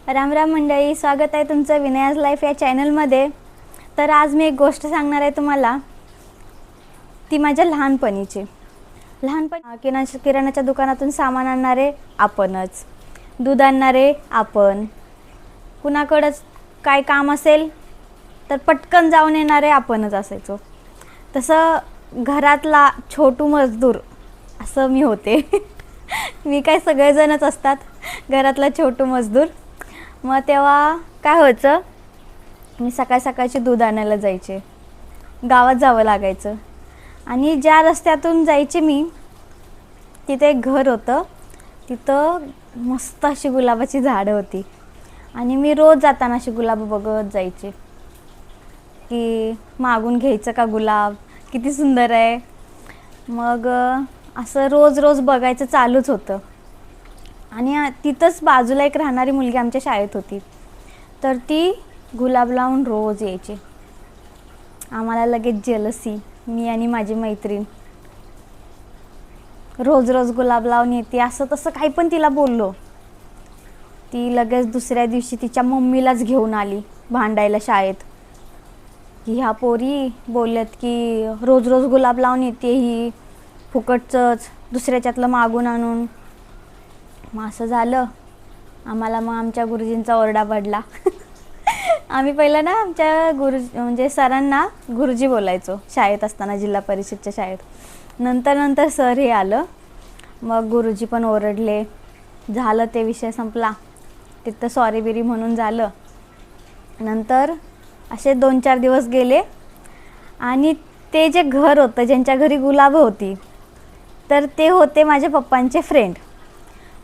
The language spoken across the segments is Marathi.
राम राम मंडळी, स्वागत आहे तुमचं विनयाज लाईफ या चॅनलमध्ये. तर आज मी एक गोष्ट सांगणार आहे तुम्हाला, ती माझ्या लहानपणीची. किराणाच्या दुकानातून सामान आणणारे आपणच, दूध आणणारे आपण, कुणाकडंच काय काम असेल तर पटकन जाऊन येणारे आपणच असायचो. तसं घरातला छोटू मजदूर असं मी होते. मी काय सगळेजणच असतात घरातला छोटू मजदूर. मग तेव्हा काय व्हायचं, मी सकाळची दूध आणायला जायचे. गावात जावं लागायचं आणि ज्या रस्त्यातून जायचे मी तिथे एक घर होतं. तिथं मस्त अशी गुलाबाची झाडं होती आणि मी रोज जाताना अशी गुलाब बघत जायचे की मागून घ्यायचं का गुलाब, किती सुंदर आहे. मग असं रोज बघायचं चालूच होतं. आणि तिथंच बाजूला एक राहणारी मुलगी आमच्या शाळेत होती, तर ती गुलाब लावून रोज यायची. आम्हाला लगेच जेलसी, मी आणि माझी मैत्रीण. रोज गुलाब लावून येते असं तसं काही पण तिला बोललो, ती लगेच दुसऱ्या दिवशी तिच्या मम्मीलाच घेऊन आली भांडायला शाळेत की ह्या पोरी बोलल्यात की रोज गुलाब लावून येते ही, फुकटचंच दुसऱ्याच्यातलं मागून आणून. मग असं झालं आम्हाला. मग आमच्या गुरुजींचा ओरडा पडला. आम्ही पहिलं ना आमच्या म्हणजे सरांना गुरुजी बोलायचो शाळेत असताना, जिल्हा परिषदच्या शाळेत. नंतर सर हे आलं, मग गुरुजी पण ओरडले. झालं, ते विषय संपला. तिथं सॉरी बिरी म्हणून झालं. नंतर असे 2-4 दिवस गेले आणि ते जे घर होतं ज्यांच्या घरी गुलाबं होती, तर ते होते माझ्या पप्पांचे फ्रेंड.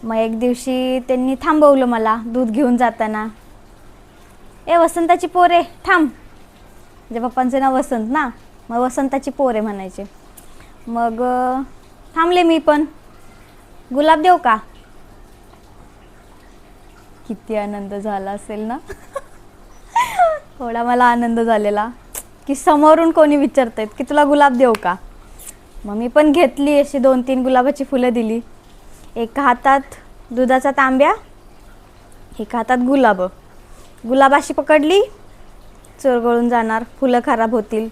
मग एक दिवशी त्यांनी थांबवलं मला दूध घेऊन जाताना. ए वसंताची पोरे थांब. माझ्या पप्पांचं नाव वसंत ना, मग वसंताची पोरे म्हणायचे. मग थांबले मी पण. गुलाब देऊ का? किती आनंद झाला असेल ना. थोडा मला आनंद झालेला की समोरून कोणी विचारतायत की तुला गुलाब देऊ का. मग मी पण घेतली, अशी 2-3 गुलाबाची फुलं दिली. एका हातात दुधाचा तांब्या, एका हातात गुलाब अशी पकडली, चुरगळून जाणार, फुलं खराब होतील.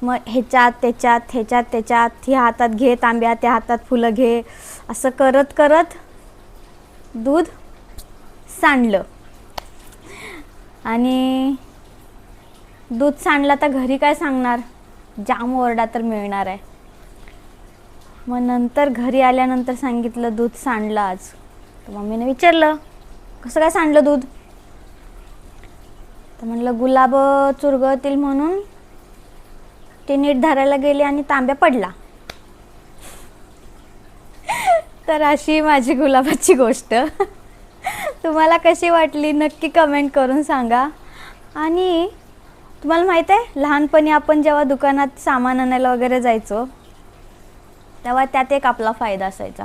मग ह्याच्यात त्याच्यात, ह्या हातात घे तांब्या, त्या हातात फुलं घे, असं करत दूध सांडलं. आणि दूध सांडलं तर घरी काय सांगणार, जाम ओरडा तर मिळणार आहे. मग नंतर घरी आल्यानंतर सांगितलं दूध सांडलं आज. तर मम्मीने विचारलं कसं काय सांडलं दूध. तर म्हणलं गुलाब चुरगळतील म्हणून ते नीट धरायला गेले आणि तांब्या पडला. तर अशी माझी गुलाबाची गोष्ट. तुम्हाला कशी वाटली नक्की कमेंट करून सांगा. आणि तुम्हाला माहीत आहे, लहानपणी आपण जेव्हा दुकानात सामान आणायला वगैरे जायचो तेव्हा त्यात एक आपला फायदा असायचा.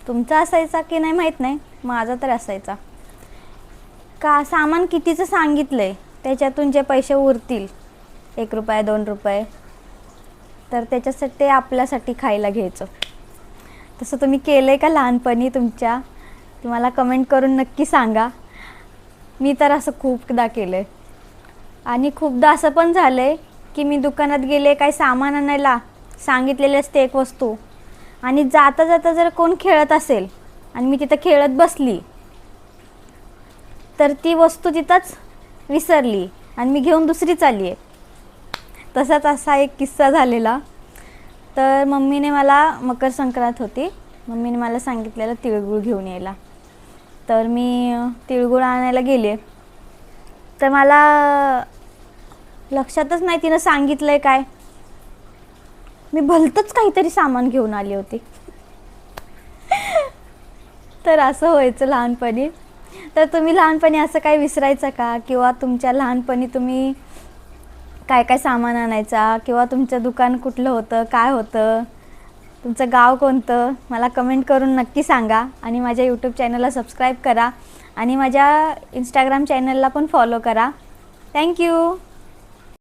तुमचा असायचा की नाही माहीत नाही, माझा तर असायचा. का सामान कितीचं सांगितलं आहे त्याच्यातून जे पैसे उरतील, 1 रुपया 2 रुपये, तर त्याच्यासाठी ते आपल्यासाठी खायला घ्यायचं. तसं तुम्ही केलं आहे का लहानपणी तुमच्या? तुम्हाला कमेंट करून नक्की सांगा. मी तर असं खूपदा केलं आहे. आणि खूपदा असं पण झालं आहे की मी दुकानात गेले, काही सामान आणायला सांगितलेले असते एक वस्तू, आणि जाता जर कोण खेळत असेल आणि मी तिथं खेळत बसली तर ती वस्तू तिथंच विसरली आणि मी घेऊन दुसरीच आली आहे. तसाच असा एक किस्सा झालेला. तर मम्मीने मला, मकर संक्रांत होती, मम्मीने मला सांगितलेलं तिळगुळ घेऊन यायला. तर मी तिळगुळ आणायला गेले. तर मला लक्षातच नाही तिनं सांगितलं आहे काय, मी भलतंच काहीतरी सामान घेऊन आली होती. तर असं व्हायचं लहानपणी. तर तुम्ही लहानपणी असं काय विसरायचं का, किंवा तुमच्या लहानपणी तुम्ही काय सामान आणायचा, किंवा तुमचं दुकान कुठलं होतं, काय होतं, तुमचं गाव कोणतं, मला कमेंट करून नक्की सांगा. आणि माझ्या यूट्यूब चॅनलला सबस्क्राईब करा आणि माझ्या इंस्टाग्राम चॅनलला पण फॉलो करा. थँक्यू.